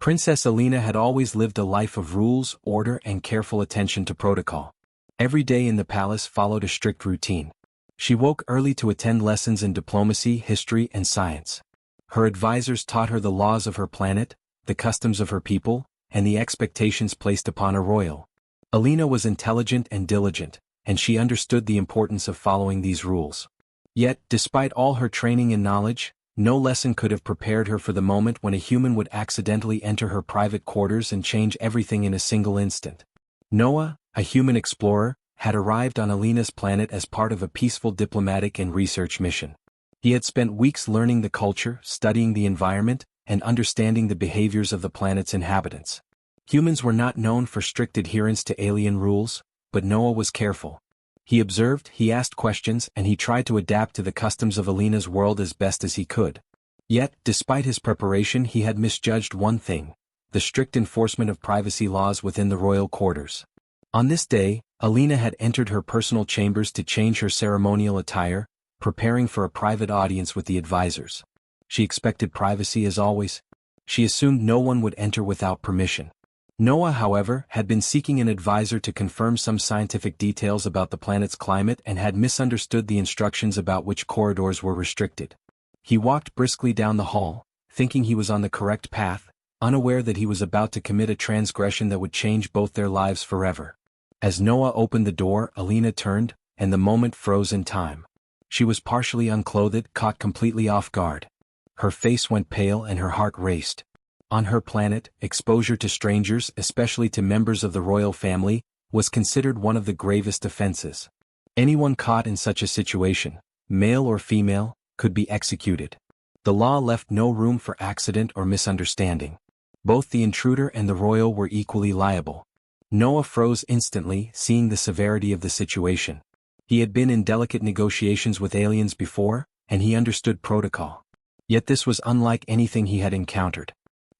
Princess Alina had always lived a life of rules, order, and careful attention to protocol. Every day in the palace followed a strict routine. She woke early to attend lessons in diplomacy, history, and science. Her advisors taught her the laws of her planet, the customs of her people, and the expectations placed upon a royal. Alina was intelligent and diligent, and she understood the importance of following these rules. Yet, despite all her training and knowledge, no lesson could have prepared her for the moment when a human would accidentally enter her private quarters and change everything in a single instant. Noah, a human explorer, had arrived on Alina's planet as part of a peaceful diplomatic and research mission. He had spent weeks learning the culture, studying the environment, and understanding the behaviors of the planet's inhabitants. Humans were not known for strict adherence to alien rules, but Noah was careful. He observed, he asked questions, and he tried to adapt to the customs of Alina's world as best as he could. Yet, despite his preparation, he had misjudged one thing: the strict enforcement of privacy laws within the royal quarters. On this day, Alina had entered her personal chambers to change her ceremonial attire, preparing for a private audience with the advisors. She expected privacy as always. She assumed no one would enter without permission. Noah, however, had been seeking an advisor to confirm some scientific details about the planet's climate and had misunderstood the instructions about which corridors were restricted. He walked briskly down the hall, thinking he was on the correct path, unaware that he was about to commit a transgression that would change both their lives forever. As Noah opened the door, Alina turned, and the moment froze in time. She was partially unclothed, caught completely off guard. Her face went pale and her heart raced. On her planet, exposure to strangers, especially to members of the royal family, was considered one of the gravest offenses. Anyone caught in such a situation, male or female, could be executed. The law left no room for accident or misunderstanding. Both the intruder and the royal were equally liable. Noah froze instantly, seeing the severity of the situation. He had been in delicate negotiations with aliens before, and he understood protocol. Yet this was unlike anything he had encountered.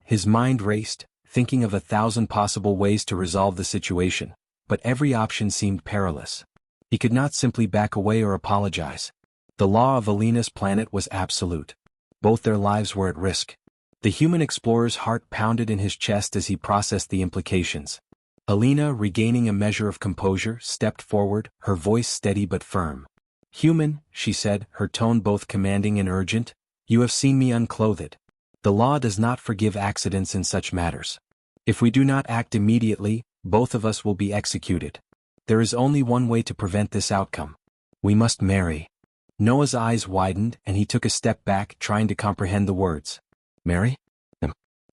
His mind raced, thinking of 1,000 possible ways to resolve the situation, but every option seemed perilous. He could not simply back away or apologize. The law of Alina's planet was absolute. Both their lives were at risk. The human explorer's heart pounded in his chest as he processed the implications. Alina, regaining a measure of composure, stepped forward, her voice steady but firm. "Human," she said, her tone both commanding and urgent, "you have seen me unclothed. The law does not forgive accidents in such matters. If we do not act immediately, both of us will be executed. There is only one way to prevent this outcome. We must marry." Noah's eyes widened, and he took a step back, trying to comprehend the words. Marry?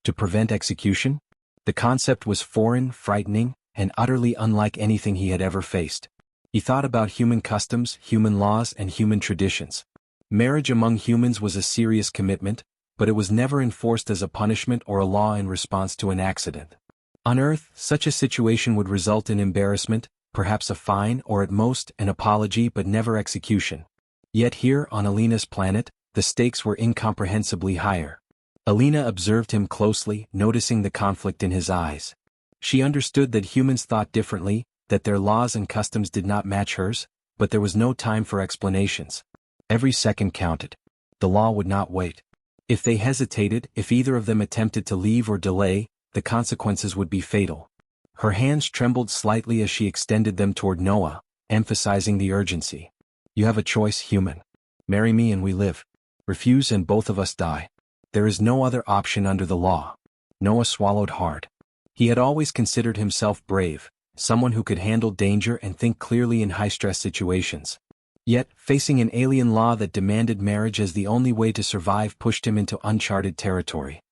To prevent execution? The concept was foreign, frightening, and utterly unlike anything he had ever faced. He thought about human customs, human laws, and human traditions. Marriage among humans was a serious commitment, but it was never enforced as a punishment or a law in response to an accident. On Earth, such a situation would result in embarrassment, perhaps a fine or at most an apology, but never execution. Yet here on Alina's planet, the stakes were incomprehensibly higher. Alina observed him closely, noticing the conflict in his eyes. She understood that humans thought differently, that their laws and customs did not match hers, but there was no time for explanations. Every second counted. The law would not wait. If they hesitated, if either of them attempted to leave or delay, the consequences would be fatal. Her hands trembled slightly as she extended them toward Noah, emphasizing the urgency. "You have a choice, human. Marry me and we live. Refuse and both of us die. There is no other option under the law." Noah swallowed hard. He had always considered himself brave, someone who could handle danger and think clearly in high-stress situations. Yet, facing an alien law that demanded marriage as the only way to survive pushed him into uncharted territory.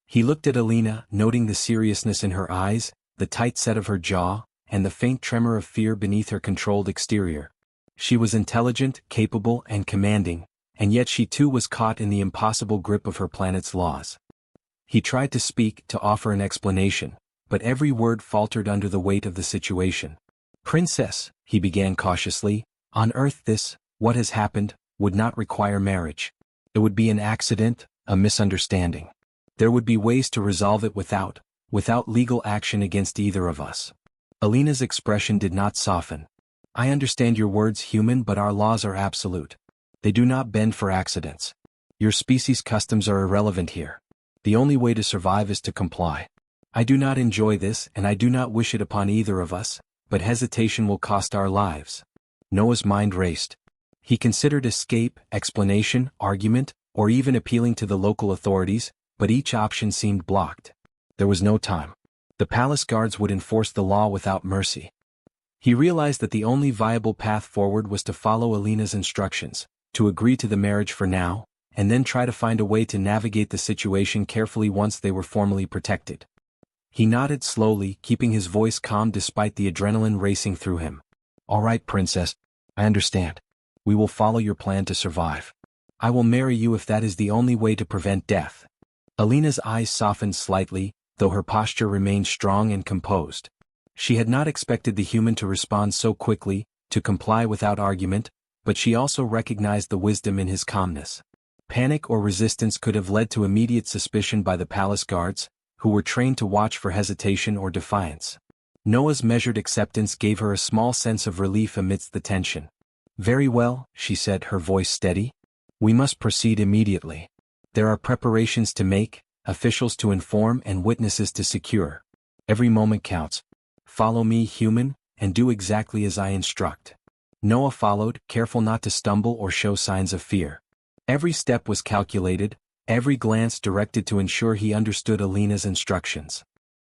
He looked at Alina, noting the seriousness in her eyes, the tight set of her jaw, and the faint tremor of fear beneath her controlled exterior. She was intelligent, capable, and commanding, and yet she too was caught in the impossible grip of her planet's laws. He tried to speak, to offer an explanation, but every word faltered under the weight of the situation. "Princess," he began cautiously, "on Earth what has happened, would not require marriage. It would be an accident, a misunderstanding. There would be ways to resolve it without legal action against either of us." Alina's expression did not soften. "I understand your words, human, but our laws are absolute. They do not bend for accidents. Your species' customs are irrelevant here. The only way to survive is to comply. I do not enjoy this and I do not wish it upon either of us, but hesitation will cost our lives. Noah's mind raced. He considered escape, explanation, argument, or even appealing to the local authorities, but each option seemed blocked. There was no time. The palace guards would enforce the law without mercy. He realized that the only viable path forward was to follow Alina's instructions, to agree to the marriage for now, and then try to find a way to navigate the situation carefully once they were formally protected. He nodded slowly, keeping his voice calm despite the adrenaline racing through him. All right, princess. I understand. We will follow your plan to survive. I will marry you if that is the only way to prevent death. Alina's eyes softened slightly, though her posture remained strong and composed. She had not expected the human to respond so quickly, to comply without argument, but she also recognized the wisdom in his calmness. Panic or resistance could have led to immediate suspicion by the palace guards, who were trained to watch for hesitation or defiance. Noah's measured acceptance gave her a small sense of relief amidst the tension. Very well, she said, her voice steady. We must proceed immediately. There are preparations to make, officials to inform and witnesses to secure. Every moment counts. Follow me, human, and do exactly as I instruct. Noah followed, careful not to stumble or show signs of fear. Every step was calculated, every glance directed to ensure he understood Alina's instructions.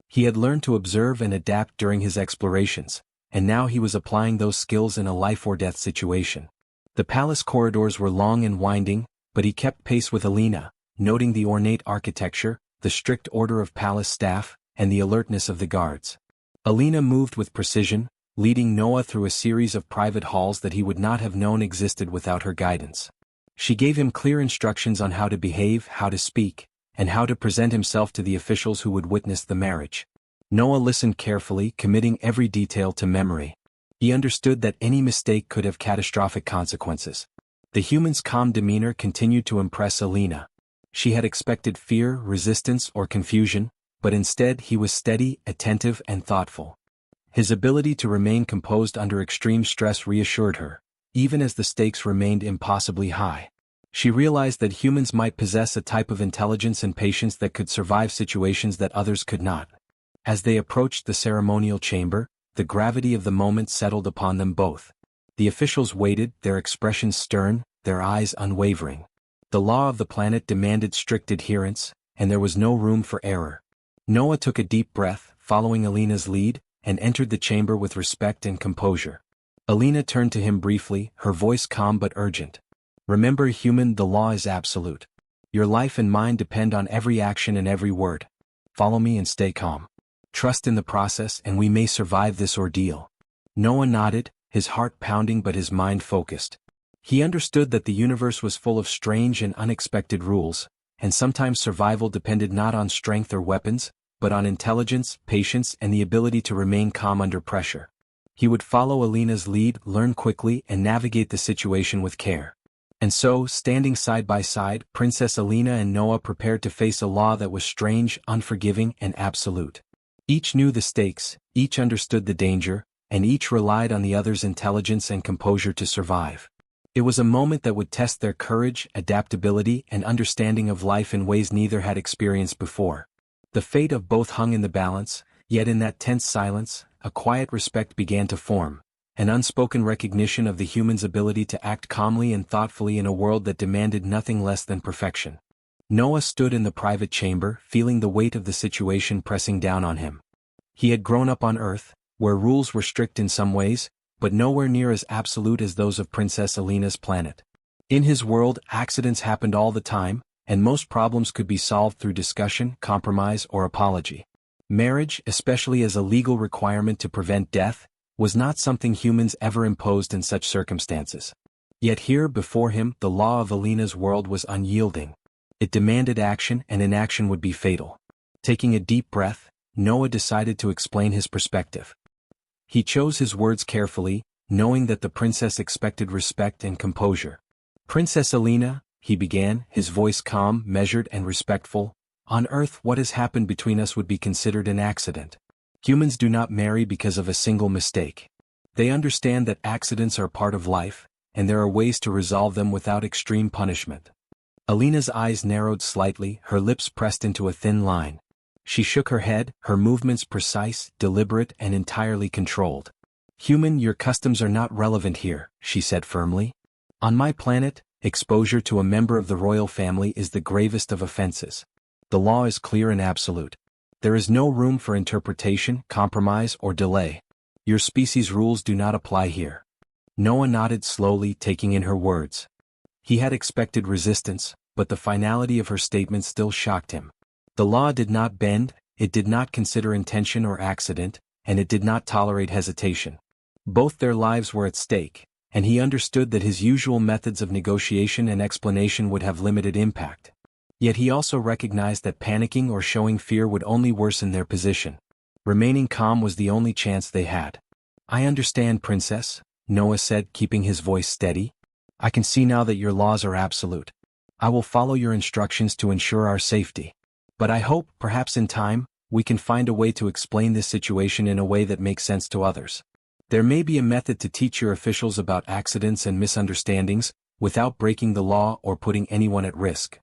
He had learned to observe and adapt during his explorations, and now he was applying those skills in a life-or-death situation. The palace corridors were long and winding, but he kept pace with Alina, noting the ornate architecture, the strict order of palace staff, and the alertness of the guards. Alina moved with precision, leading Noah through a series of private halls that he would not have known existed without her guidance. She gave him clear instructions on how to behave, how to speak, and how to present himself to the officials who would witness the marriage. Noah listened carefully, committing every detail to memory. He understood that any mistake could have catastrophic consequences. The human's calm demeanor continued to impress Alina. She had expected fear, resistance, or confusion, but instead he was steady, attentive, and thoughtful. His ability to remain composed under extreme stress reassured her, even as the stakes remained impossibly high. She realized that humans might possess a type of intelligence and patience that could survive situations that others could not. As they approached the ceremonial chamber, the gravity of the moment settled upon them both. The officials waited, their expressions stern, their eyes unwavering. The law of the planet demanded strict adherence, and there was no room for error. Noah took a deep breath, following Alina's lead, and entered the chamber with respect and composure. Alina turned to him briefly, her voice calm but urgent. Remember, human, the law is absolute. Your life and mine depend on every action and every word. Follow me and stay calm. Trust in the process and we may survive this ordeal. Noah nodded, his heart pounding but his mind focused. He understood that the universe was full of strange and unexpected rules, and sometimes survival depended not on strength or weapons, but on intelligence, patience, and the ability to remain calm under pressure. He would follow Alina's lead, learn quickly, and navigate the situation with care. And so, standing side by side, Princess Alina and Noah prepared to face a law that was strange, unforgiving, and absolute. Each knew the stakes, each understood the danger, and each relied on the other's intelligence and composure to survive. It was a moment that would test their courage, adaptability, and understanding of life in ways neither had experienced before. The fate of both hung in the balance, yet in that tense silence, a quiet respect began to form, an unspoken recognition of the human's ability to act calmly and thoughtfully in a world that demanded nothing less than perfection. Noah stood in the private chamber, feeling the weight of the situation pressing down on him. He had grown up on Earth, where rules were strict in some ways, but nowhere near as absolute as those of Princess Alina's planet. In his world, accidents happened all the time, and most problems could be solved through discussion, compromise, or apology. Marriage, especially as a legal requirement to prevent death, was not something humans ever imposed in such circumstances. Yet here before him, the law of Alina's world was unyielding. It demanded action, and inaction would be fatal. Taking a deep breath, Noah decided to explain his perspective. He chose his words carefully, knowing that the princess expected respect and composure. Princess Alina, he began, his voice calm, measured, and respectful, on Earth what has happened between us would be considered an accident. Humans do not marry because of a single mistake. They understand that accidents are part of life, and there are ways to resolve them without extreme punishment. Alina's eyes narrowed slightly, her lips pressed into a thin line. She shook her head, her movements precise, deliberate, and entirely controlled. "Human, your customs are not relevant here," she said firmly. "On my planet, exposure to a member of the royal family is the gravest of offenses. The law is clear and absolute. There is no room for interpretation, compromise, or delay. Your species' rules do not apply here." Noah nodded slowly, taking in her words. He had expected resistance, but the finality of her statement still shocked him. The law did not bend, it did not consider intention or accident, and it did not tolerate hesitation. Both their lives were at stake, and he understood that his usual methods of negotiation and explanation would have limited impact. Yet he also recognized that panicking or showing fear would only worsen their position. Remaining calm was the only chance they had. "I understand, Princess," Noah said, keeping his voice steady. "I can see now that your laws are absolute. I will follow your instructions to ensure our safety. But I hope, perhaps in time, we can find a way to explain this situation in a way that makes sense to others. There may be a method to teach your officials about accidents and misunderstandings, without breaking the law or putting anyone at risk."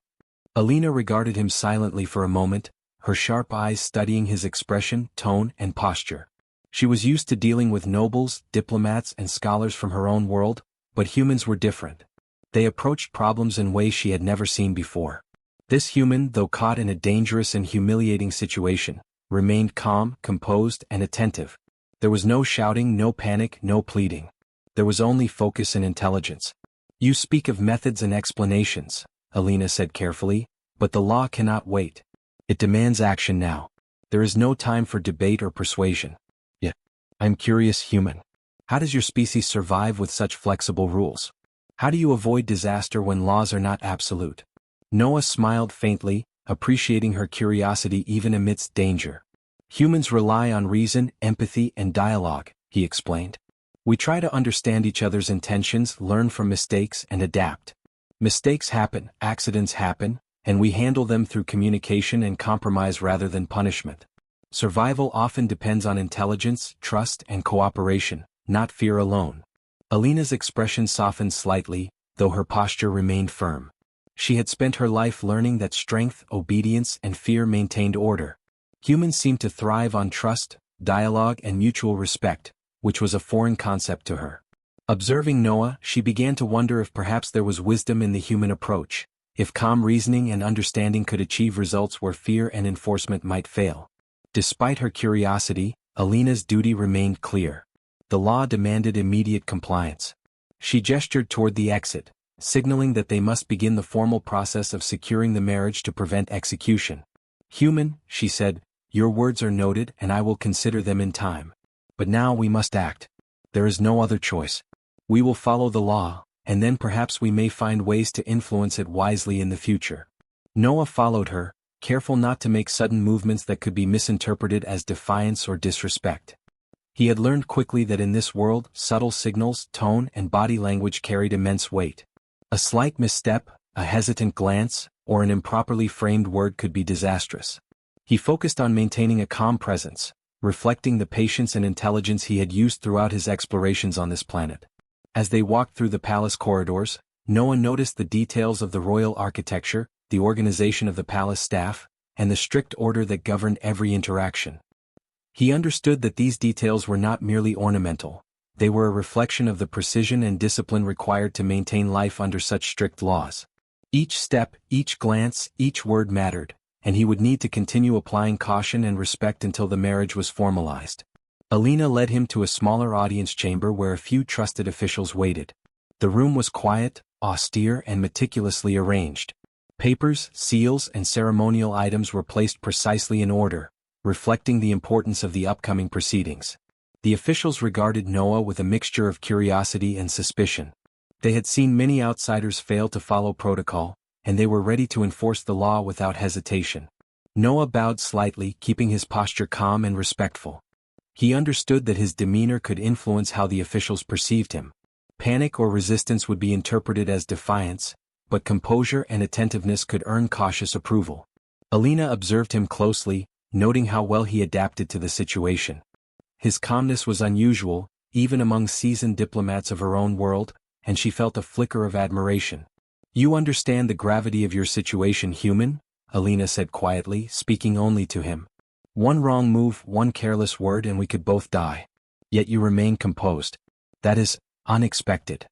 Alina regarded him silently for a moment, her sharp eyes studying his expression, tone, and posture. She was used to dealing with nobles, diplomats, and scholars from her own world, but humans were different. They approached problems in ways she had never seen before. This human, though caught in a dangerous and humiliating situation, remained calm, composed, and attentive. There was no shouting, no panic, no pleading. There was only focus and intelligence. "You speak of methods and explanations," Alina said carefully, "but the law cannot wait. It demands action now. There is no time for debate or persuasion. Yet, I'm curious, human. How does your species survive with such flexible rules? How do you avoid disaster when laws are not absolute?" Noah smiled faintly, appreciating her curiosity even amidst danger. "Humans rely on reason, empathy, and dialogue," he explained. "We try to understand each other's intentions, learn from mistakes, and adapt. Mistakes happen, accidents happen, and we handle them through communication and compromise rather than punishment. Survival often depends on intelligence, trust, and cooperation, not fear alone." Alina's expression softened slightly, though her posture remained firm. She had spent her life learning that strength, obedience, and fear maintained order. Humans seemed to thrive on trust, dialogue, and mutual respect, which was a foreign concept to her. Observing Noah, she began to wonder if perhaps there was wisdom in the human approach, if calm reasoning and understanding could achieve results where fear and enforcement might fail. Despite her curiosity, Alina's duty remained clear. The law demanded immediate compliance. She gestured toward the exit, signaling that they must begin the formal process of securing the marriage to prevent execution. "Human," she said, "your words are noted and I will consider them in time. But now we must act. There is no other choice. We will follow the law, and then perhaps we may find ways to influence it wisely in the future." Noah followed her, careful not to make sudden movements that could be misinterpreted as defiance or disrespect. He had learned quickly that in this world, subtle signals, tone, and body language carried immense weight. A slight misstep, a hesitant glance, or an improperly framed word could be disastrous. He focused on maintaining a calm presence, reflecting the patience and intelligence he had used throughout his explorations on this planet. As they walked through the palace corridors, Noah noticed the details of the royal architecture, the organization of the palace staff, and the strict order that governed every interaction. He understood that these details were not merely ornamental. They were a reflection of the precision and discipline required to maintain life under such strict laws. Each step, each glance, each word mattered, and he would need to continue applying caution and respect until the marriage was formalized. Alina led him to a smaller audience chamber where a few trusted officials waited. The room was quiet, austere, and meticulously arranged. Papers, seals, and ceremonial items were placed precisely in order, reflecting the importance of the upcoming proceedings. The officials regarded Noah with a mixture of curiosity and suspicion. They had seen many outsiders fail to follow protocol, and they were ready to enforce the law without hesitation. Noah bowed slightly, keeping his posture calm and respectful. He understood that his demeanor could influence how the officials perceived him. Panic or resistance would be interpreted as defiance, but composure and attentiveness could earn cautious approval. Alina observed him closely, noting how well he adapted to the situation. His calmness was unusual, even among seasoned diplomats of her own world, and she felt a flicker of admiration. "You understand the gravity of your situation, human?" Alina said quietly, speaking only to him. "One wrong move, one careless word and we could both die. Yet you remain composed. That is unexpected."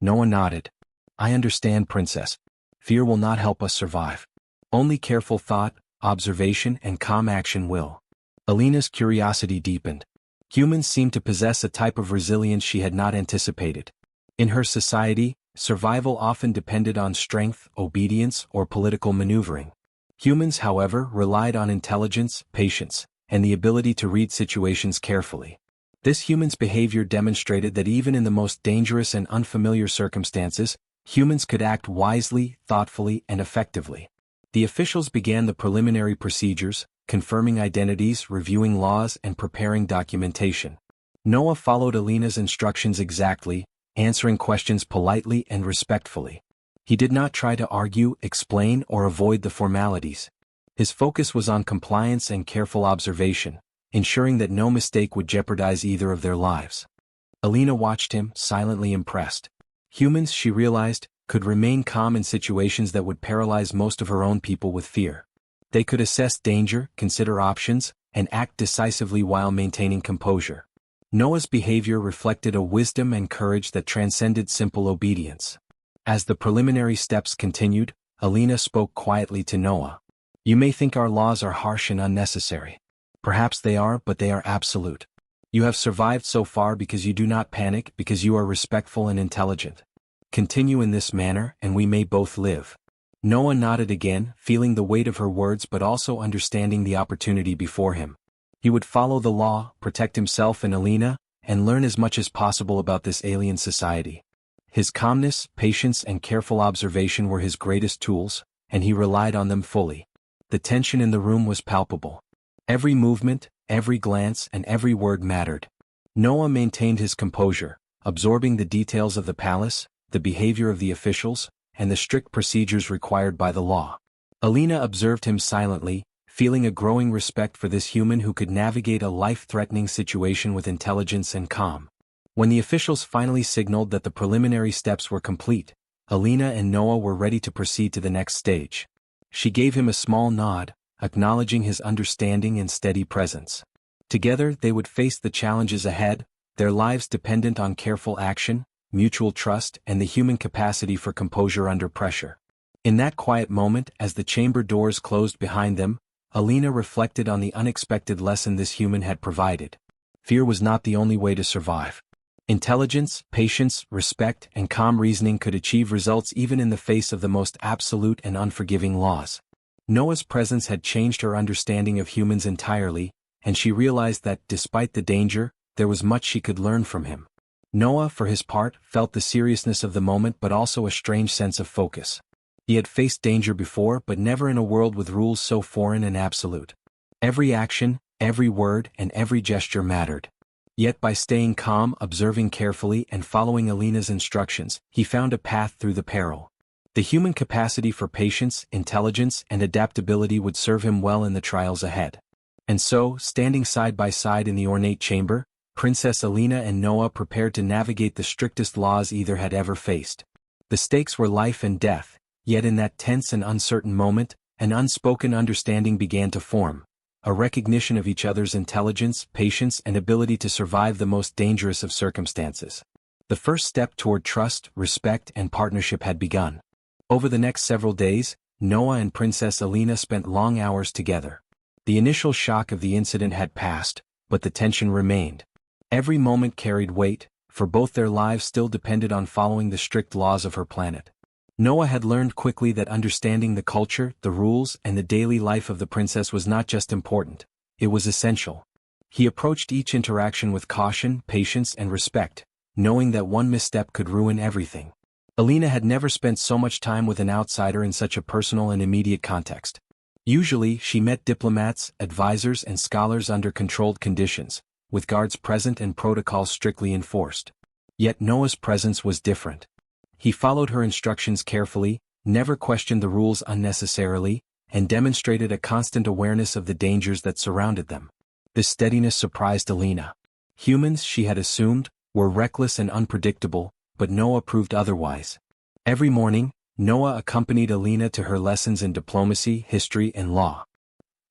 Noah nodded. "I understand, Princess. Fear will not help us survive. Only careful thought, observation and calm action will." Alina's curiosity deepened. Humans seemed to possess a type of resilience she had not anticipated. In her society, survival often depended on strength, obedience, or political maneuvering. Humans, however, relied on intelligence, patience, and the ability to read situations carefully. This human's behavior demonstrated that even in the most dangerous and unfamiliar circumstances, humans could act wisely, thoughtfully, and effectively. The officials began the preliminary procedures, confirming identities, reviewing laws, and preparing documentation. Noah followed Alina's instructions exactly, answering questions politely and respectfully. He did not try to argue, explain, or avoid the formalities. His focus was on compliance and careful observation, ensuring that no mistake would jeopardize either of their lives. Alina watched him, silently impressed. Humans, she realized, could remain calm in situations that would paralyze most of her own people with fear. They could assess danger, consider options, and act decisively while maintaining composure. Noah's behavior reflected a wisdom and courage that transcended simple obedience. As the preliminary steps continued, Alina spoke quietly to Noah. "You may think our laws are harsh and unnecessary. Perhaps they are, but they are absolute. You have survived so far because you do not panic, because you are respectful and intelligent. Continue in this manner, and we may both live." Noah nodded again, feeling the weight of her words but also understanding the opportunity before him. He would follow the law, protect himself and Alina, and learn as much as possible about this alien society. His calmness, patience, and careful observation were his greatest tools, and he relied on them fully. The tension in the room was palpable. Every movement, every glance, and every word mattered. Noah maintained his composure, absorbing the details of the palace, the behavior of the officials, and the strict procedures required by the law. Alina observed him silently, feeling a growing respect for this human who could navigate a life-threatening situation with intelligence and calm. When the officials finally signaled that the preliminary steps were complete, Alina and Noah were ready to proceed to the next stage. She gave him a small nod, acknowledging his understanding and steady presence. Together they would face the challenges ahead, their lives dependent on careful action, mutual trust, and the human capacity for composure under pressure. In that quiet moment, as the chamber doors closed behind them, Alina reflected on the unexpected lesson this human had provided. Fear was not the only way to survive. Intelligence, patience, respect, and calm reasoning could achieve results even in the face of the most absolute and unforgiving laws. Noah's presence had changed her understanding of humans entirely, and she realized that, despite the danger, there was much she could learn from him. Noah, for his part, felt the seriousness of the moment but also a strange sense of focus. He had faced danger before but never in a world with rules so foreign and absolute. Every action, every word, and every gesture mattered. Yet by staying calm, observing carefully, and following Alina's instructions, he found a path through the peril. The human capacity for patience, intelligence, and adaptability would serve him well in the trials ahead. And so, standing side by side in the ornate chamber, Princess Alina and Noah prepared to navigate the strictest laws either had ever faced. The stakes were life and death, yet in that tense and uncertain moment, an unspoken understanding began to form, a recognition of each other's intelligence, patience, and ability to survive the most dangerous of circumstances. The first step toward trust, respect, and partnership had begun. Over the next several days, Noah and Princess Alina spent long hours together. The initial shock of the incident had passed, but the tension remained. Every moment carried weight, for both their lives still depended on following the strict laws of her planet. Noah had learned quickly that understanding the culture, the rules, and the daily life of the princess was not just important, it was essential. He approached each interaction with caution, patience, and respect, knowing that one misstep could ruin everything. Alina had never spent so much time with an outsider in such a personal and immediate context. Usually, she met diplomats, advisors, and scholars under controlled conditions, with guards present and protocols strictly enforced. Yet Noah's presence was different. He followed her instructions carefully, never questioned the rules unnecessarily, and demonstrated a constant awareness of the dangers that surrounded them. This steadiness surprised Alina. Humans, she had assumed, were reckless and unpredictable, but Noah proved otherwise. Every morning, Noah accompanied Alina to her lessons in diplomacy, history, and law.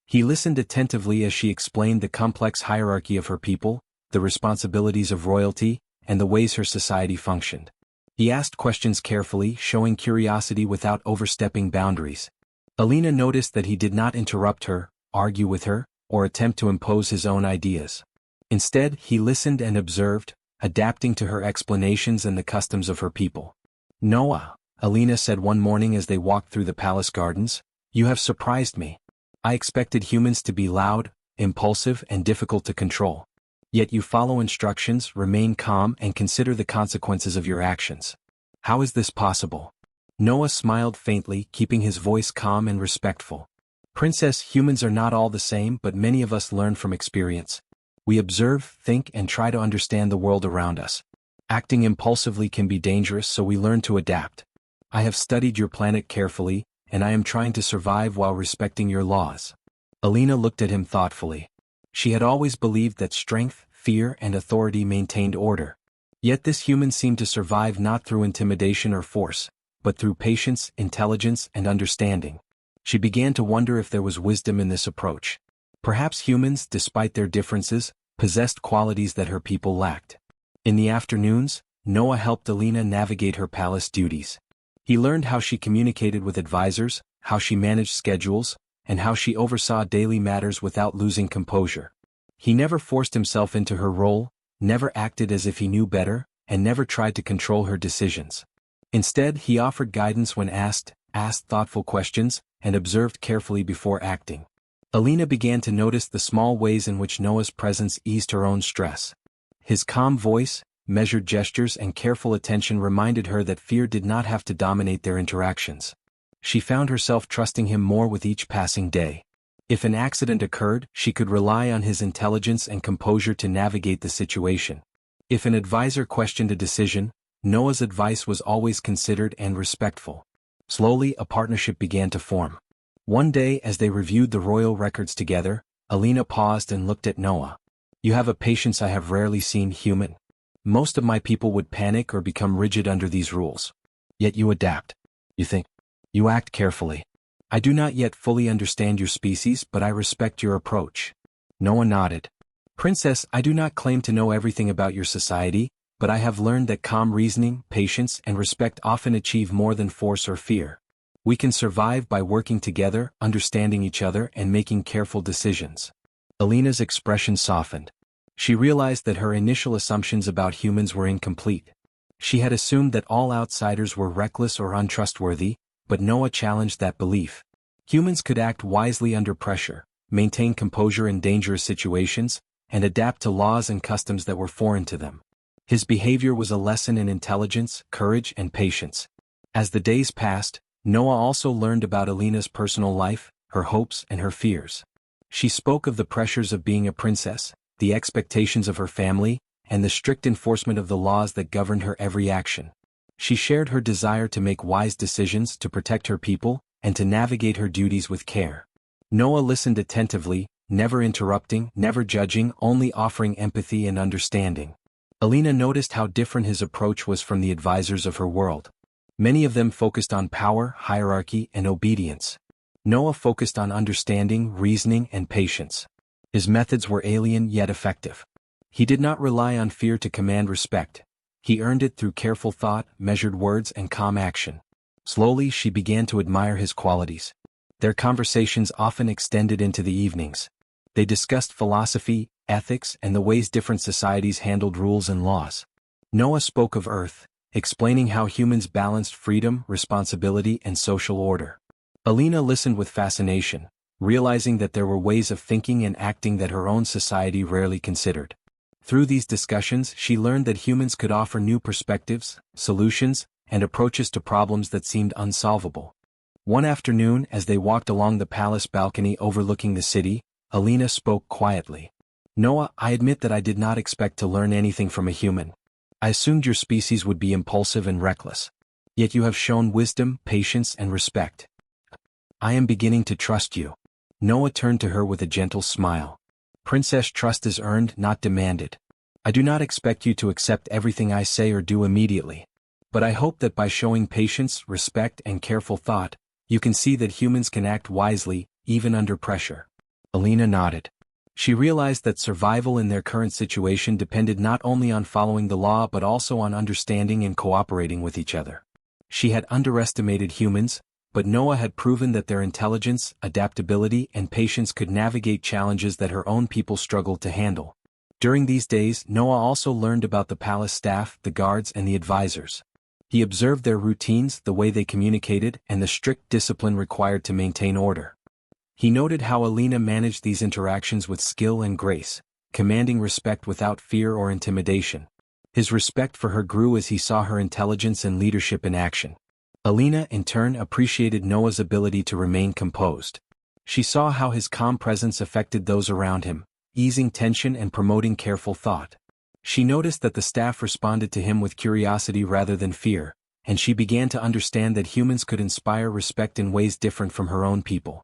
He listened attentively as she explained the complex hierarchy of her people, the responsibilities of royalty, and the ways her society functioned. He asked questions carefully, showing curiosity without overstepping boundaries. Alina noticed that he did not interrupt her, argue with her, or attempt to impose his own ideas. Instead, he listened and observed, adapting to her explanations and the customs of her people. "Noah," Alina said one morning as they walked through the palace gardens, "you have surprised me. I expected humans to be loud, impulsive, and difficult to control. Yet you follow instructions, remain calm, and consider the consequences of your actions. How is this possible?" Noah smiled faintly, keeping his voice calm and respectful. "Princess, humans are not all the same, but many of us learn from experience. We observe, think, and try to understand the world around us. Acting impulsively can be dangerous, so we learn to adapt. I have studied your planet carefully, and I am trying to survive while respecting your laws." Alina looked at him thoughtfully. She had always believed that strength, fear, and authority maintained order. Yet this human seemed to survive not through intimidation or force, but through patience, intelligence, and understanding. She began to wonder if there was wisdom in this approach. Perhaps humans, despite their differences, possessed qualities that her people lacked. In the afternoons, Noah helped Alina navigate her palace duties. He learned how she communicated with advisors, how she managed schedules, and how she oversaw daily matters without losing composure. He never forced himself into her role, never acted as if he knew better, and never tried to control her decisions. Instead, he offered guidance when asked thoughtful questions, and observed carefully before acting. Alina began to notice the small ways in which Noah's presence eased her own stress. His calm voice, measured gestures, and careful attention reminded her that fear did not have to dominate their interactions. She found herself trusting him more with each passing day. If an accident occurred, she could rely on his intelligence and composure to navigate the situation. If an advisor questioned a decision, Noah's advice was always considered and respectful. Slowly, a partnership began to form. One day, as they reviewed the royal records together, Alina paused and looked at Noah. "You have a patience I have rarely seen, human. Most of my people would panic or become rigid under these rules. Yet you adapt. You think. You act carefully. I do not yet fully understand your species, but I respect your approach." Noah nodded. "Princess, I do not claim to know everything about your society, but I have learned that calm reasoning, patience, and respect often achieve more than force or fear. We can survive by working together, understanding each other, and making careful decisions." Alina's expression softened. She realized that her initial assumptions about humans were incomplete. She had assumed that all outsiders were reckless or untrustworthy, but Noah challenged that belief. Humans could act wisely under pressure, maintain composure in dangerous situations, and adapt to laws and customs that were foreign to them. His behavior was a lesson in intelligence, courage, and patience. As the days passed, Noah also learned about Alina's personal life, her hopes, and her fears. She spoke of the pressures of being a princess, the expectations of her family, and the strict enforcement of the laws that governed her every action. She shared her desire to make wise decisions, to protect her people, and to navigate her duties with care. Noah listened attentively, never interrupting, never judging, only offering empathy and understanding. Alina noticed how different his approach was from the advisors of her world. Many of them focused on power, hierarchy, and obedience. Noah focused on understanding, reasoning, and patience. His methods were alien yet effective. He did not rely on fear to command respect. He earned it through careful thought, measured words, and calm action. Slowly, she began to admire his qualities. Their conversations often extended into the evenings. They discussed philosophy, ethics, and the ways different societies handled rules and laws. Noah spoke of Earth, explaining how humans balanced freedom, responsibility, and social order. Alina listened with fascination, realizing that there were ways of thinking and acting that her own society rarely considered. Through these discussions, she learned that humans could offer new perspectives, solutions, and approaches to problems that seemed unsolvable. One afternoon, as they walked along the palace balcony overlooking the city, Alina spoke quietly. "Noah, I admit that I did not expect to learn anything from a human. I assumed your species would be impulsive and reckless. Yet you have shown wisdom, patience, and respect. I am beginning to trust you." Noah turned to her with a gentle smile. "Princess, trust is earned, not demanded. I do not expect you to accept everything I say or do immediately. But I hope that by showing patience, respect, and careful thought, you can see that humans can act wisely, even under pressure." Alina nodded. She realized that survival in their current situation depended not only on following the law but also on understanding and cooperating with each other. She had underestimated humans, but Noah had proven that their intelligence, adaptability, and patience could navigate challenges that her own people struggled to handle. During these days, Noah also learned about the palace staff, the guards, and the advisors. He observed their routines, the way they communicated, and the strict discipline required to maintain order. He noted how Alina managed these interactions with skill and grace, commanding respect without fear or intimidation. His respect for her grew as he saw her intelligence and leadership in action. Alina, in turn, appreciated Noah's ability to remain composed. She saw how his calm presence affected those around him, easing tension and promoting careful thought. She noticed that the staff responded to him with curiosity rather than fear, and she began to understand that humans could inspire respect in ways different from her own people.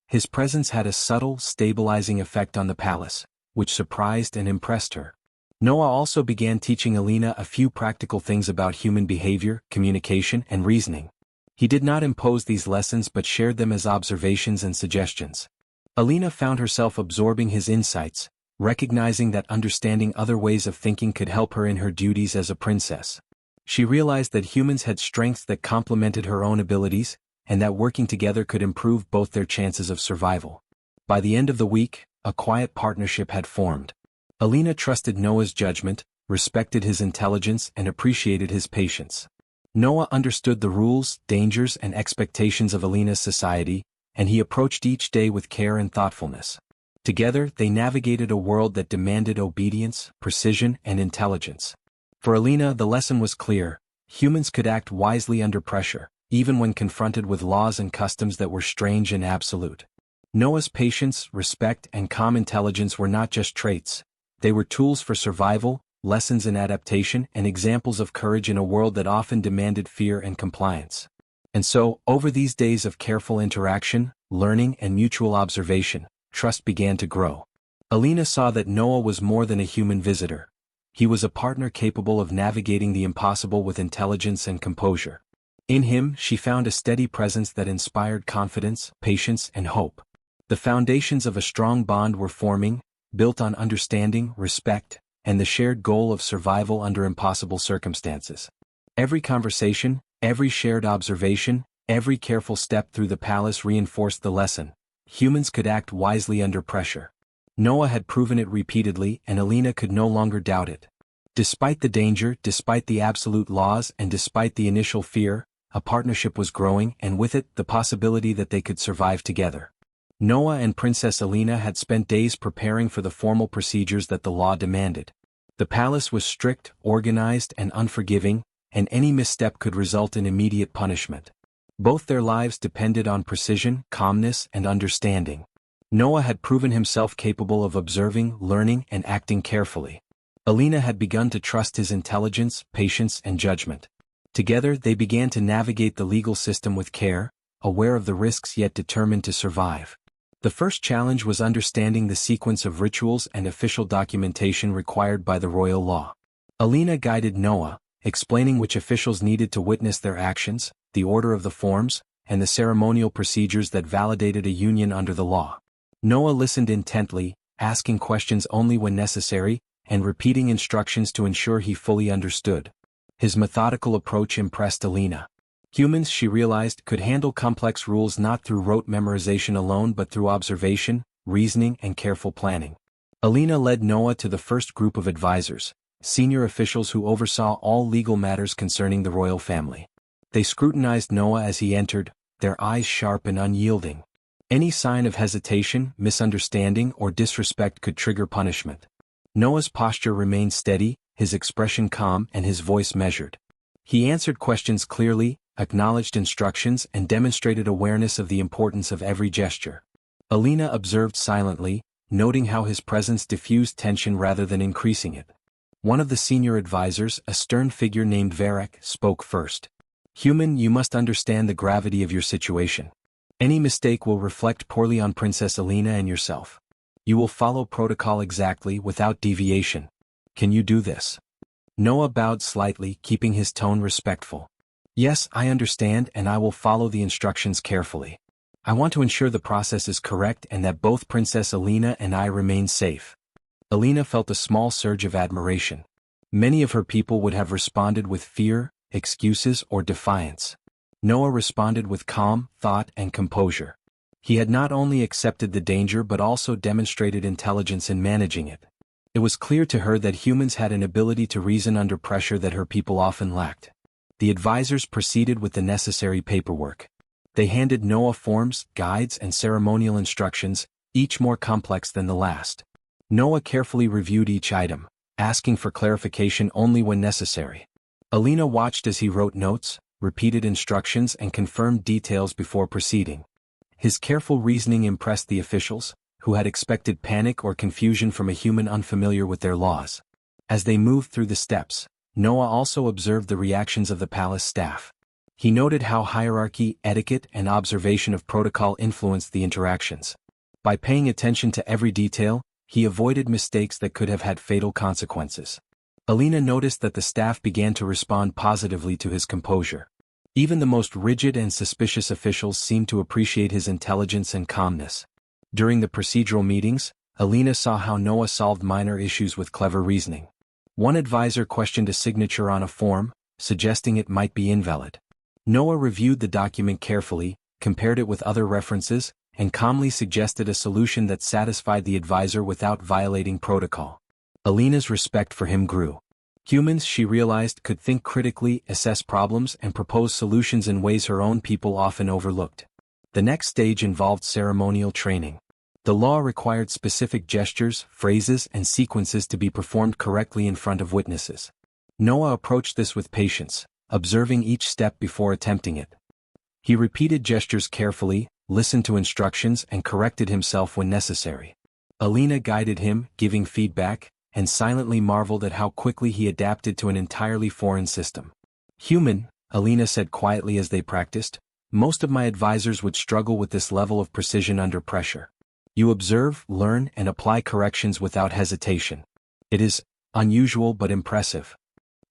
His presence had a subtle, stabilizing effect on the palace, which surprised and impressed her. Noah also began teaching Alina a few practical things about human behavior, communication, and reasoning. He did not impose these lessons but shared them as observations and suggestions. Alina found herself absorbing his insights, recognizing that understanding other ways of thinking could help her in her duties as a princess. She realized that humans had strengths that complemented her own abilities, and that working together could improve both their chances of survival. By the end of the week, a quiet partnership had formed. Alina trusted Noah's judgment, respected his intelligence, and appreciated his patience. Noah understood the rules, dangers, and expectations of Alina's society, and he approached each day with care and thoughtfulness. Together, they navigated a world that demanded obedience, precision, and intelligence. For Alina, the lesson was clear: humans could act wisely under pressure, even when confronted with laws and customs that were strange and absolute. Noah's patience, respect, and calm intelligence were not just traits. They were tools for survival, lessons in adaptation, and examples of courage in a world that often demanded fear and compliance. And so, over these days of careful interaction, learning, and mutual observation, trust began to grow. Alina saw that Noah was more than a human visitor. He was a partner capable of navigating the impossible with intelligence and composure. In him, she found a steady presence that inspired confidence, patience, and hope. The foundations of a strong bond were forming, built on understanding, respect, and the shared goal of survival under impossible circumstances. Every conversation, every shared observation, every careful step through the palace reinforced the lesson: humans could act wisely under pressure. Noah had proven it repeatedly, and Alina could no longer doubt it. Despite the danger, despite the absolute laws, and despite the initial fear, a partnership was growing, and with it, the possibility that they could survive together. Noah and Princess Alina had spent days preparing for the formal procedures that the law demanded. The palace was strict, organized, and unforgiving, and any misstep could result in immediate punishment. Both their lives depended on precision, calmness, and understanding. Noah had proven himself capable of observing, learning, and acting carefully. Alina had begun to trust his intelligence, patience, and judgment. Together, they began to navigate the legal system with care, aware of the risks yet determined to survive. The first challenge was understanding the sequence of rituals and official documentation required by the royal law. Alina guided Noah, explaining which officials needed to witness their actions, the order of the forms, and the ceremonial procedures that validated a union under the law. Noah listened intently, asking questions only when necessary, and repeating instructions to ensure he fully understood. His methodical approach impressed Alina. Humans, she realized, could handle complex rules not through rote memorization alone but through observation, reasoning, and careful planning. Alina led Noah to the first group of advisors, senior officials who oversaw all legal matters concerning the royal family. They scrutinized Noah as he entered, their eyes sharp and unyielding. Any sign of hesitation, misunderstanding, or disrespect could trigger punishment. Noah's posture remained steady, his expression calm, and his voice measured. He answered questions clearly, acknowledged instructions, and demonstrated awareness of the importance of every gesture. Alina observed silently, noting how his presence diffused tension rather than increasing it. One of the senior advisors, a stern figure named Varek, spoke first. "Human, you must understand the gravity of your situation. Any mistake will reflect poorly on Princess Alina and yourself. You will follow protocol exactly, without deviation. Can you do this?" Noah bowed slightly, keeping his tone respectful. Yes, I understand, and I will follow the instructions carefully. I want to ensure the process is correct and that both Princess Alina and I remain safe. Alina felt a small surge of admiration. Many of her people would have responded with fear, excuses, or defiance. Noah responded with calm, thought, and composure. He had not only accepted the danger but also demonstrated intelligence in managing it. It was clear to her that humans had an ability to reason under pressure that her people often lacked. The advisors proceeded with the necessary paperwork. They handed Noah forms, guides, and ceremonial instructions, each more complex than the last. Noah carefully reviewed each item, asking for clarification only when necessary. Alina watched as he wrote notes, repeated instructions, and confirmed details before proceeding. His careful reasoning impressed the officials, who had expected panic or confusion from a human unfamiliar with their laws. As they moved through the steps, Noah also observed the reactions of the palace staff. He noted how hierarchy, etiquette, and observation of protocol influenced the interactions. By paying attention to every detail, he avoided mistakes that could have had fatal consequences. Alina noticed that the staff began to respond positively to his composure. Even the most rigid and suspicious officials seemed to appreciate his intelligence and calmness. During the procedural meetings, Alina saw how Noah solved minor issues with clever reasoning. One advisor questioned a signature on a form, suggesting it might be invalid. Noah reviewed the document carefully, compared it with other references, and calmly suggested a solution that satisfied the advisor without violating protocol. Alina's respect for him grew. Humans, she realized, could think critically, assess problems, and propose solutions in ways her own people often overlooked. The next stage involved ceremonial training. The law required specific gestures, phrases, and sequences to be performed correctly in front of witnesses. Noah approached this with patience, observing each step before attempting it. He repeated gestures carefully, listened to instructions, and corrected himself when necessary. Alina guided him, giving feedback, and silently marveled at how quickly he adapted to an entirely foreign system. Human, Alina said quietly as they practiced, most of my advisors would struggle with this level of precision under pressure. You observe, learn, and apply corrections without hesitation. It is unusual but impressive.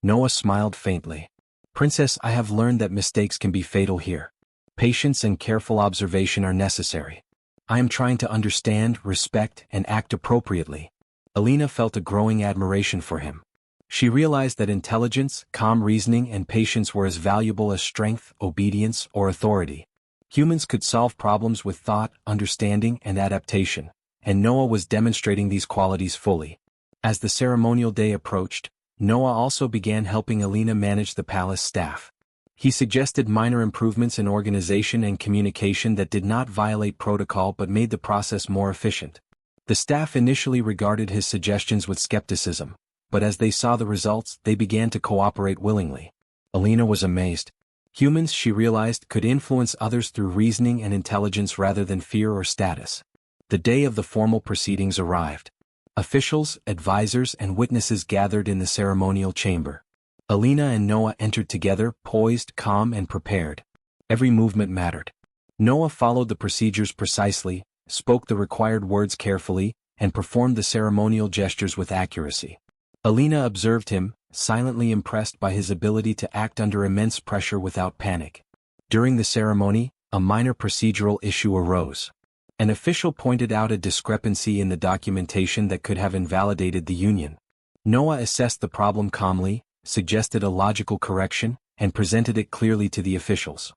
Noah smiled faintly. Princess, I have learned that mistakes can be fatal here. Patience and careful observation are necessary. I am trying to understand, respect, and act appropriately. Alina felt a growing admiration for him. She realized that intelligence, calm reasoning, and patience were as valuable as strength, obedience, or authority. Humans could solve problems with thought, understanding, and adaptation, and Noah was demonstrating these qualities fully. As the ceremonial day approached, Noah also began helping Alina manage the palace staff. He suggested minor improvements in organization and communication that did not violate protocol but made the process more efficient. The staff initially regarded his suggestions with skepticism, but as they saw the results, they began to cooperate willingly. Alina was amazed. Humans, she realized, could influence others through reasoning and intelligence rather than fear or status. The day of the formal proceedings arrived. Officials, advisors, and witnesses gathered in the ceremonial chamber. Alina and Noah entered together, poised, calm, and prepared. Every movement mattered. Noah followed the procedures precisely, spoke the required words carefully, and performed the ceremonial gestures with accuracy. Alina observed him, silently impressed by his ability to act under immense pressure without panic. During the ceremony, a minor procedural issue arose. An official pointed out a discrepancy in the documentation that could have invalidated the union. Noah assessed the problem calmly, suggested a logical correction, and presented it clearly to the officials.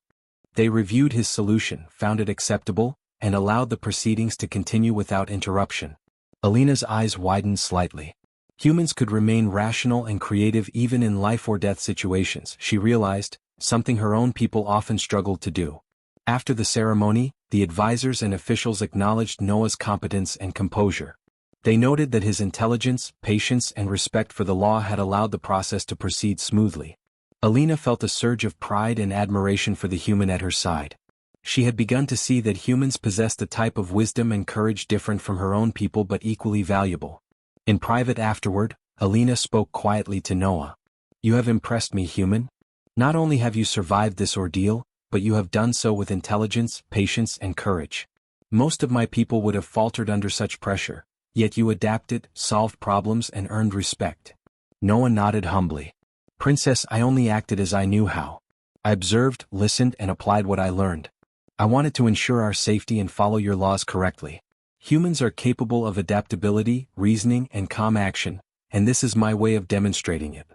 They reviewed his solution, found it acceptable, and allowed the proceedings to continue without interruption. Alina's eyes widened slightly. Humans could remain rational and creative even in life-or-death situations, she realized, something her own people often struggled to do. After the ceremony, the advisors and officials acknowledged Noah's competence and composure. They noted that his intelligence, patience, and respect for the law had allowed the process to proceed smoothly. Alina felt a surge of pride and admiration for the human at her side. She had begun to see that humans possessed a type of wisdom and courage different from her own people but equally valuable. In private afterward, Alina spoke quietly to Noah. You have impressed me, human. Not only have you survived this ordeal, but you have done so with intelligence, patience, and courage. Most of my people would have faltered under such pressure, yet you adapted, solved problems, and earned respect. Noah nodded humbly. Princess, I only acted as I knew how. I observed, listened, and applied what I learned. I wanted to ensure our safety and follow your laws correctly. Humans are capable of adaptability, reasoning, and calm action, and this is my way of demonstrating it.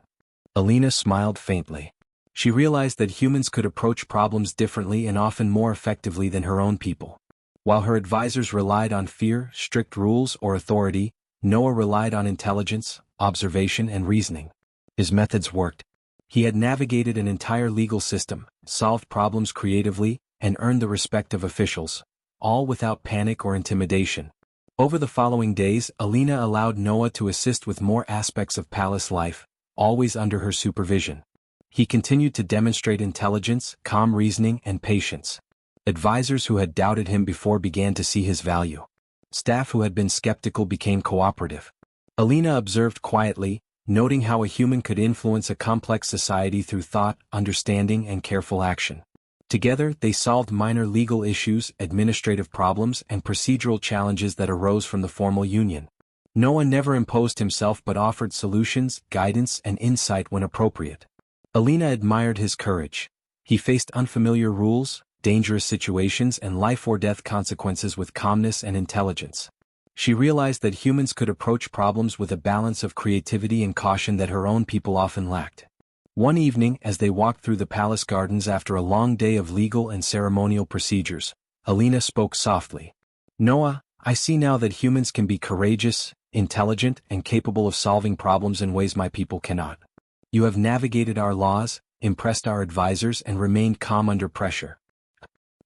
Alina smiled faintly. She realized that humans could approach problems differently and often more effectively than her own people. While her advisors relied on fear, strict rules, or authority, Noah relied on intelligence, observation, and reasoning. His methods worked. He had navigated an entire legal system, solved problems creatively, and earned the respect of officials, all without panic or intimidation. Over the following days, Alina allowed Noah to assist with more aspects of palace life, always under her supervision. He continued to demonstrate intelligence, calm reasoning, and patience. Advisors who had doubted him before began to see his value. Staff who had been skeptical became cooperative. Alina observed quietly, noting how a human could influence a complex society through thought, understanding, and careful action. Together, they solved minor legal issues, administrative problems, and procedural challenges that arose from the formal union. Noah never imposed himself but offered solutions, guidance, and insight when appropriate. Alina admired his courage. He faced unfamiliar rules, dangerous situations, and life-or-death consequences with calmness and intelligence. She realized that humans could approach problems with a balance of creativity and caution that her own people often lacked. One evening, as they walked through the palace gardens after a long day of legal and ceremonial procedures, Alina spoke softly. Noah, I see now that humans can be courageous, intelligent, and capable of solving problems in ways my people cannot. You have navigated our laws, impressed our advisors, and remained calm under pressure.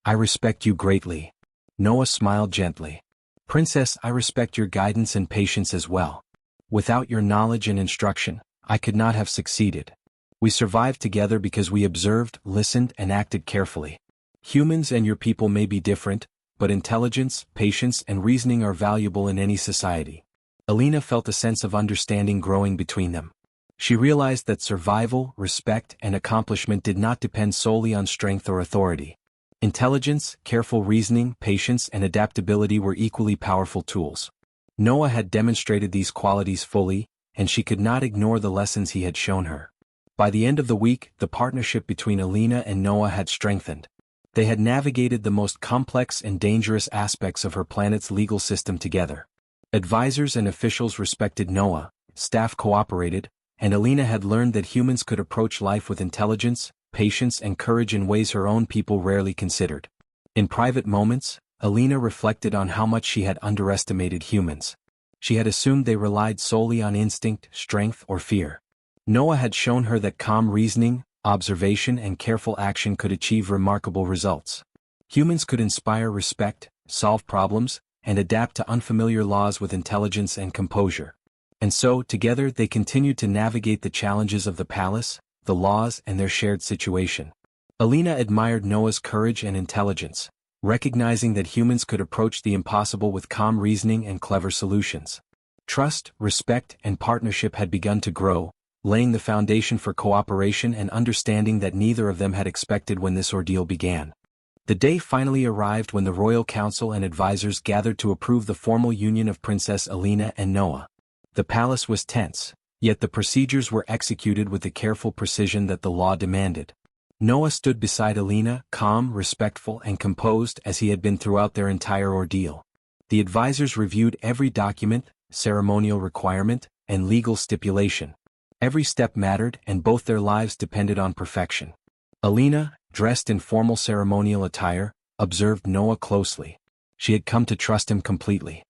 I respect you greatly. Noah smiled gently. Princess, I respect your guidance and patience as well. Without your knowledge and instruction, I could not have succeeded. We survived together because we observed, listened, and acted carefully. Humans and your people may be different, but intelligence, patience, and reasoning are valuable in any society. Alina felt a sense of understanding growing between them. She realized that survival, respect, and accomplishment did not depend solely on strength or authority. Intelligence, careful reasoning, patience, and adaptability were equally powerful tools. Noah had demonstrated these qualities fully, and she could not ignore the lessons he had shown her. By the end of the week, the partnership between Alina and Noah had strengthened. They had navigated the most complex and dangerous aspects of her planet's legal system together. Advisors and officials respected Noah, staff cooperated, and Alina had learned that humans could approach life with intelligence, patience, and courage in ways her own people rarely considered. In private moments, Alina reflected on how much she had underestimated humans. She had assumed they relied solely on instinct, strength, or fear. Noah had shown her that calm reasoning, observation, and careful action could achieve remarkable results. Humans could inspire respect, solve problems, and adapt to unfamiliar laws with intelligence and composure. And so, together they continued to navigate the challenges of the palace, the laws, and their shared situation. Alina admired Noah's courage and intelligence, recognizing that humans could approach the impossible with calm reasoning and clever solutions. Trust, respect, and partnership had begun to grow, laying the foundation for cooperation and understanding that neither of them had expected when this ordeal began. The day finally arrived when the royal council and advisors gathered to approve the formal union of Princess Alina and Noah. The palace was tense, yet the procedures were executed with the careful precision that the law demanded. Noah stood beside Alina, calm, respectful, and composed as he had been throughout their entire ordeal. The advisors reviewed every document, ceremonial requirement, and legal stipulation. Every step mattered, and both their lives depended on perfection. Alina, dressed in formal ceremonial attire, observed Noah closely. She had come to trust him completely.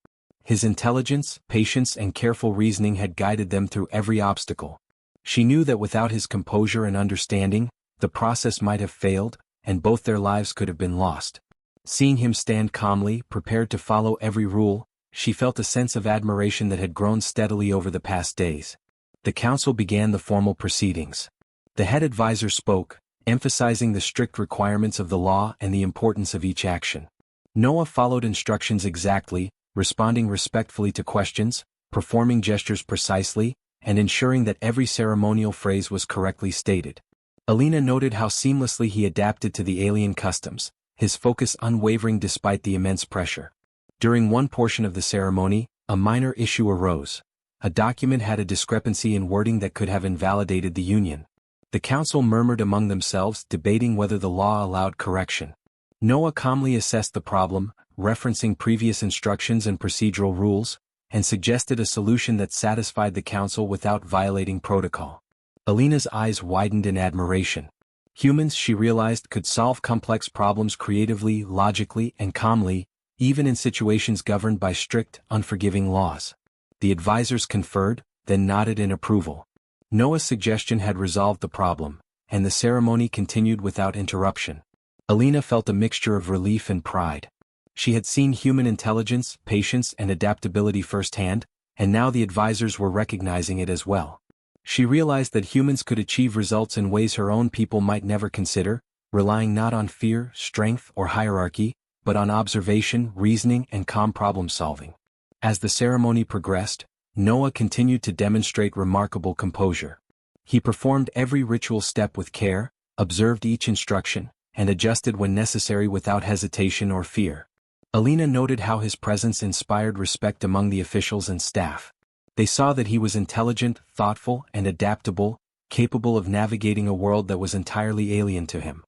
His intelligence, patience, and careful reasoning had guided them through every obstacle. She knew that without his composure and understanding, the process might have failed, and both their lives could have been lost. Seeing him stand calmly, prepared to follow every rule, she felt a sense of admiration that had grown steadily over the past days. The council began the formal proceedings. The head advisor spoke, emphasizing the strict requirements of the law and the importance of each action. Noah followed instructions exactly, responding respectfully to questions, performing gestures precisely, and ensuring that every ceremonial phrase was correctly stated. Alina noted how seamlessly he adapted to the alien customs, his focus unwavering despite the immense pressure. During one portion of the ceremony, a minor issue arose. A document had a discrepancy in wording that could have invalidated the union. The council murmured among themselves, debating whether the law allowed correction. Noah calmly assessed the problem, referencing previous instructions and procedural rules, and suggested a solution that satisfied the council without violating protocol. Alina's eyes widened in admiration. Humans, she realized, could solve complex problems creatively, logically, and calmly, even in situations governed by strict, unforgiving laws. The advisors conferred, then nodded in approval. Noah's suggestion had resolved the problem, and the ceremony continued without interruption. Alina felt a mixture of relief and pride. She had seen human intelligence, patience, and adaptability firsthand, and now the advisors were recognizing it as well. She realized that humans could achieve results in ways her own people might never consider, relying not on fear, strength, or hierarchy, but on observation, reasoning, and calm problem-solving. As the ceremony progressed, Noah continued to demonstrate remarkable composure. He performed every ritual step with care, observed each instruction, and adjusted when necessary without hesitation or fear. Alina noted how his presence inspired respect among the officials and staff. They saw that he was intelligent, thoughtful, and adaptable, capable of navigating a world that was entirely alien to him.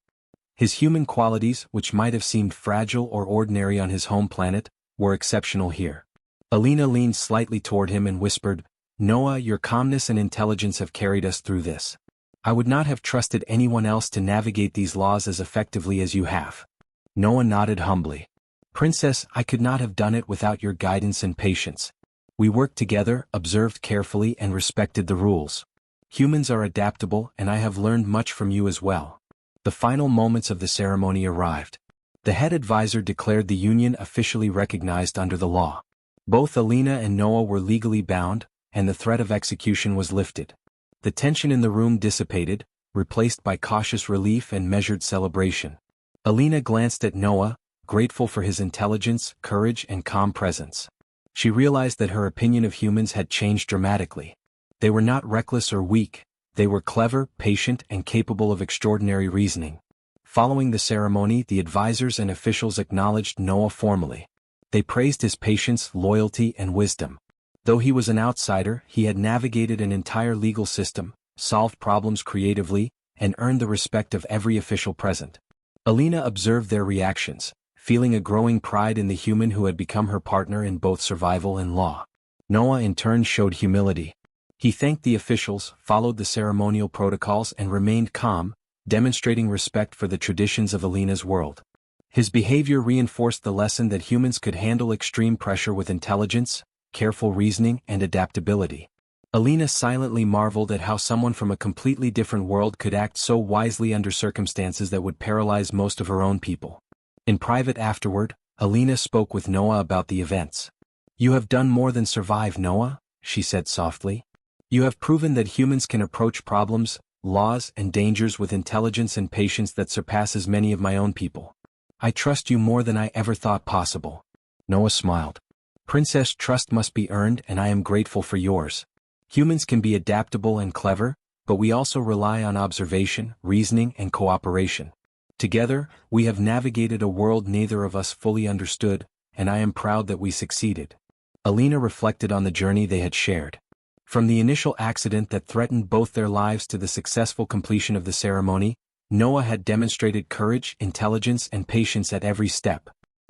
His human qualities, which might have seemed fragile or ordinary on his home planet, were exceptional here. Alina leaned slightly toward him and whispered, "Noah, your calmness and intelligence have carried us through this. I would not have trusted anyone else to navigate these laws as effectively as you have." Noah nodded humbly. "Princess, I could not have done it without your guidance and patience. We worked together, observed carefully, and respected the rules. Humans are adaptable, and I have learned much from you as well." The final moments of the ceremony arrived. The head advisor declared the union officially recognized under the law. Both Alina and Noah were legally bound, and the threat of execution was lifted. The tension in the room dissipated, replaced by cautious relief and measured celebration. Alina glanced at Noah, grateful for his intelligence, courage, and calm presence. She realized that her opinion of humans had changed dramatically. They were not reckless or weak, they were clever, patient, and capable of extraordinary reasoning. Following the ceremony, the advisors and officials acknowledged Noah formally. They praised his patience, loyalty, and wisdom. Though he was an outsider, he had navigated an entire legal system, solved problems creatively, and earned the respect of every official present. Alina observed their reactions, feeling a growing pride in the human who had become her partner in both survival and law. Noah in turn showed humility. He thanked the officials, followed the ceremonial protocols, and remained calm, demonstrating respect for the traditions of Alina's world. His behavior reinforced the lesson that humans could handle extreme pressure with intelligence, careful reasoning, and adaptability. Alina silently marveled at how someone from a completely different world could act so wisely under circumstances that would paralyze most of her own people. In private afterward, Alina spoke with Noah about the events. "You have done more than survive, Noah," she said softly. "You have proven that humans can approach problems, laws, and dangers with intelligence and patience that surpasses many of my own people. I trust you more than I ever thought possible." Noah smiled. "Princess, trust must be earned, and I am grateful for yours. Humans can be adaptable and clever, but we also rely on observation, reasoning, and cooperation. Together, we have navigated a world neither of us fully understood, and I am proud that we succeeded." Alina reflected on the journey they had shared. From the initial accident that threatened both their lives to the successful completion of the ceremony, Noah had demonstrated courage, intelligence, and patience at every step.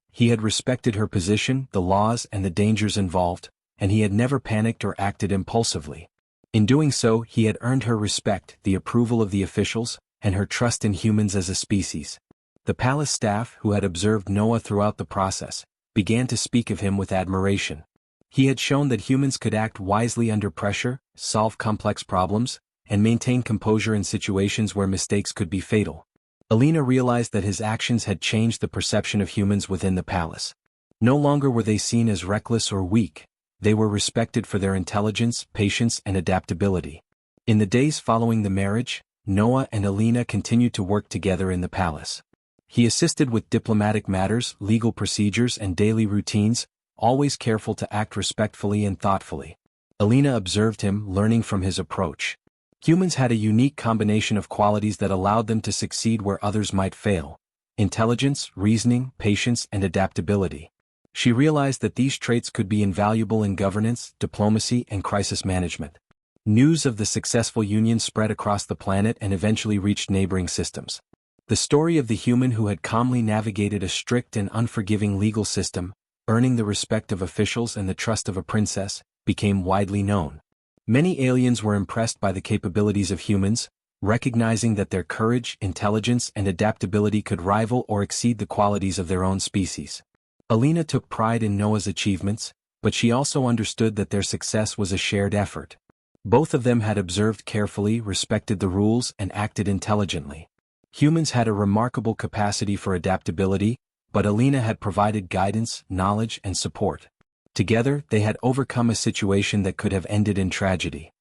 He had respected her position, the laws, and the dangers involved, and he had never panicked or acted impulsively. In doing so, he had earned her respect, the approval of the officials, and her trust in humans as a species. The palace staff, who had observed Noah throughout the process, began to speak of him with admiration. He had shown that humans could act wisely under pressure, solve complex problems, and maintain composure in situations where mistakes could be fatal. Alina realized that his actions had changed the perception of humans within the palace. No longer were they seen as reckless or weak, they were respected for their intelligence, patience, and adaptability. In the days following the marriage, Noah and Alina continued to work together in the palace. He assisted with diplomatic matters, legal procedures, and daily routines, always careful to act respectfully and thoughtfully. Alina observed him, learning from his approach. Humans had a unique combination of qualities that allowed them to succeed where others might fail: intelligence, reasoning, patience, and adaptability. She realized that these traits could be invaluable in governance, diplomacy, and crisis management. News of the successful union spread across the planet and eventually reached neighboring systems. The story of the human who had calmly navigated a strict and unforgiving legal system, earning the respect of officials and the trust of a princess, became widely known. Many aliens were impressed by the capabilities of humans, recognizing that their courage, intelligence, and adaptability could rival or exceed the qualities of their own species. Alina took pride in Noah's achievements, but she also understood that their success was a shared effort. Both of them had observed carefully, respected the rules, and acted intelligently. Humans had a remarkable capacity for adaptability, but Alina had provided guidance, knowledge, and support. Together, they had overcome a situation that could have ended in tragedy.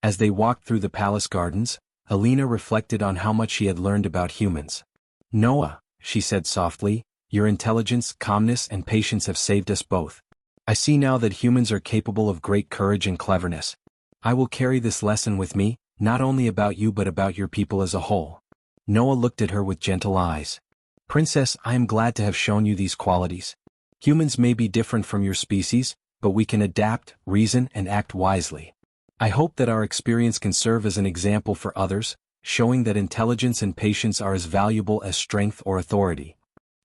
As they walked through the palace gardens, Alina reflected on how much she had learned about humans. "Noah," she said softly, "your intelligence, calmness, and patience have saved us both. I see now that humans are capable of great courage and cleverness. I will carry this lesson with me, not only about you but about your people as a whole." Noah looked at her with gentle eyes. "Princess, I am glad to have shown you these qualities. Humans may be different from your species, but we can adapt, reason, and act wisely. I hope that our experience can serve as an example for others, showing that intelligence and patience are as valuable as strength or authority."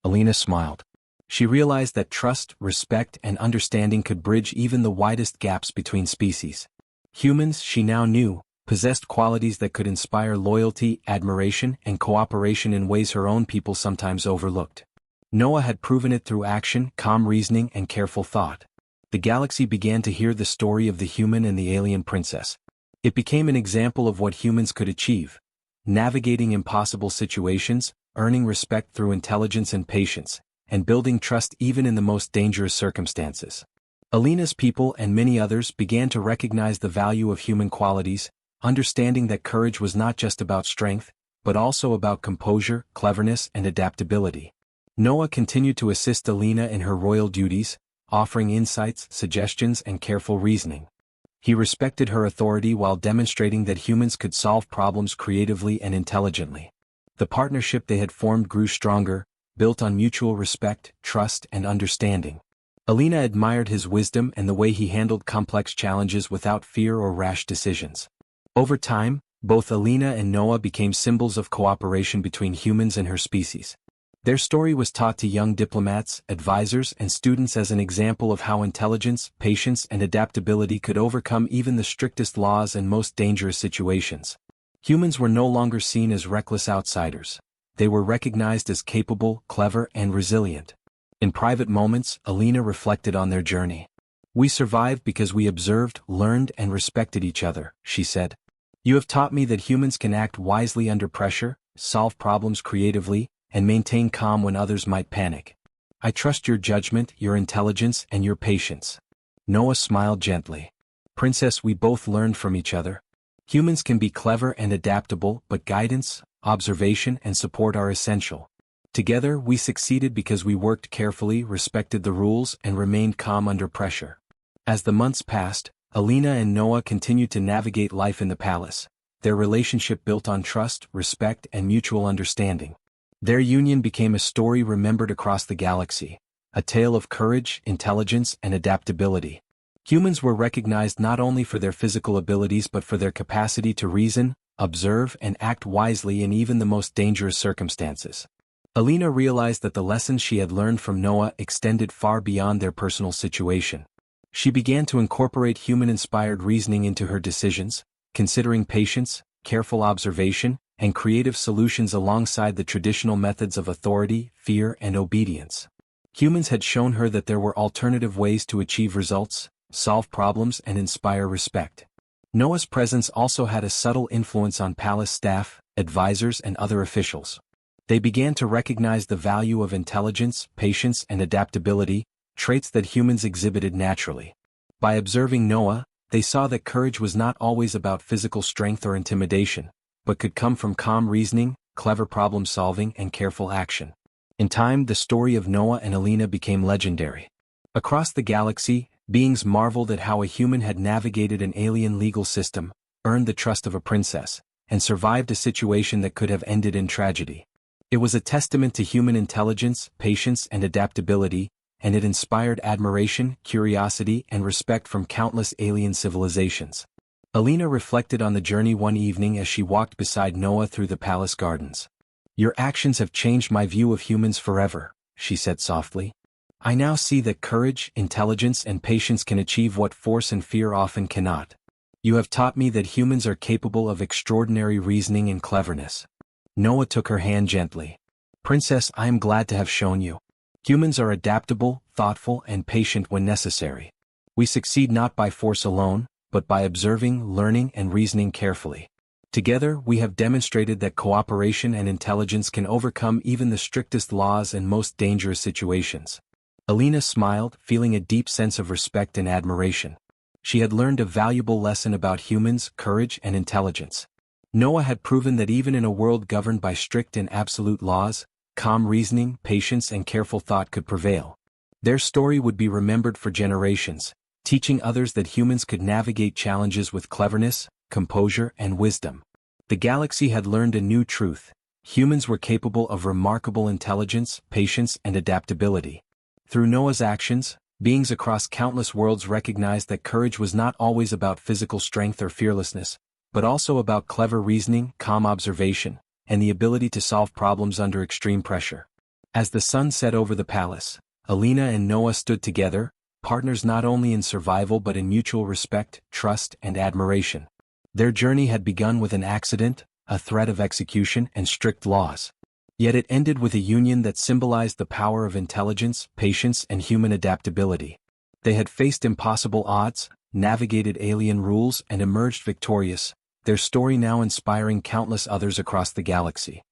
Alina smiled. She realized that trust, respect, and understanding could bridge even the widest gaps between species. Humans, she now knew, possessed qualities that could inspire loyalty, admiration, and cooperation in ways her own people sometimes overlooked. Noah had proven it through action, calm reasoning, and careful thought. The galaxy began to hear the story of the human and the alien princess. It became an example of what humans could achieve: navigating impossible situations, earning respect through intelligence and patience, and building trust even in the most dangerous circumstances. Alina's people and many others began to recognize the value of human qualities, understanding that courage was not just about strength, but also about composure, cleverness, and adaptability. Noah continued to assist Alina in her royal duties, offering insights, suggestions, and careful reasoning. He respected her authority while demonstrating that humans could solve problems creatively and intelligently. The partnership they had formed grew stronger, built on mutual respect, trust, and understanding. Alina admired his wisdom and the way he handled complex challenges without fear or rash decisions. Over time, both Alina and Noah became symbols of cooperation between humans and her species. Their story was taught to young diplomats, advisors, and students as an example of how intelligence, patience, and adaptability could overcome even the strictest laws and most dangerous situations. Humans were no longer seen as reckless outsiders. They were recognized as capable, clever, and resilient. In private moments, Alina reflected on their journey. "We survived because we observed, learned, and respected each other," she said. "You have taught me that humans can act wisely under pressure, solve problems creatively, and maintain calm when others might panic. I trust your judgment, your intelligence, and your patience." Noah smiled gently. "Princess, we both learned from each other. Humans can be clever and adaptable, but guidance, observation, and support are essential. Together, we succeeded because we worked carefully, respected the rules, and remained calm under pressure." As the months passed, Alina and Noah continued to navigate life in the palace, their relationship built on trust, respect, and mutual understanding. Their union became a story remembered across the galaxy, a tale of courage, intelligence, and adaptability. Humans were recognized not only for their physical abilities but for their capacity to reason, observe, and act wisely in even the most dangerous circumstances. Alina realized that the lessons she had learned from Noah extended far beyond their personal situation. She began to incorporate human-inspired reasoning into her decisions, considering patience, careful observation, and creative solutions alongside the traditional methods of authority, fear, and obedience. Humans had shown her that there were alternative ways to achieve results, solve problems, and inspire respect. Noah's presence also had a subtle influence on palace staff, advisors, and other officials. They began to recognize the value of intelligence, patience, and adaptability, traits that humans exhibited naturally. By observing Noah, they saw that courage was not always about physical strength or intimidation, but could come from calm reasoning, clever problem-solving, and careful action. In time, the story of Noah and Alina became legendary. Across the galaxy, beings marveled at how a human had navigated an alien legal system, earned the trust of a princess, and survived a situation that could have ended in tragedy. It was a testament to human intelligence, patience, and adaptability, and it inspired admiration, curiosity, and respect from countless alien civilizations. Alina reflected on the journey one evening as she walked beside Noah through the palace gardens. "Your actions have changed my view of humans forever," she said softly. "I now see that courage, intelligence, and patience can achieve what force and fear often cannot. You have taught me that humans are capable of extraordinary reasoning and cleverness." Noah took her hand gently. "Princess, I am glad to have shown you. Humans are adaptable, thoughtful, and patient when necessary. We succeed not by force alone, but by observing, learning, and reasoning carefully. Together, we have demonstrated that cooperation and intelligence can overcome even the strictest laws and most dangerous situations." Alina smiled, feeling a deep sense of respect and admiration. She had learned a valuable lesson about humans, courage, and intelligence. Noah had proven that even in a world governed by strict and absolute laws, calm reasoning, patience, and careful thought could prevail. Their story would be remembered for generations, teaching others that humans could navigate challenges with cleverness, composure, and wisdom. The galaxy had learned a new truth: humans were capable of remarkable intelligence, patience, and adaptability. Through Noah's actions, beings across countless worlds recognized that courage was not always about physical strength or fearlessness, but also about clever reasoning, calm observation, and the ability to solve problems under extreme pressure. As the sun set over the palace, Alina and Noah stood together, partners not only in survival but in mutual respect, trust, and admiration. Their journey had begun with an accident, a threat of execution, and strict laws. Yet it ended with a union that symbolized the power of intelligence, patience, and human adaptability. They had faced impossible odds, navigated alien rules, and emerged victorious, their story now inspiring countless others across the galaxy.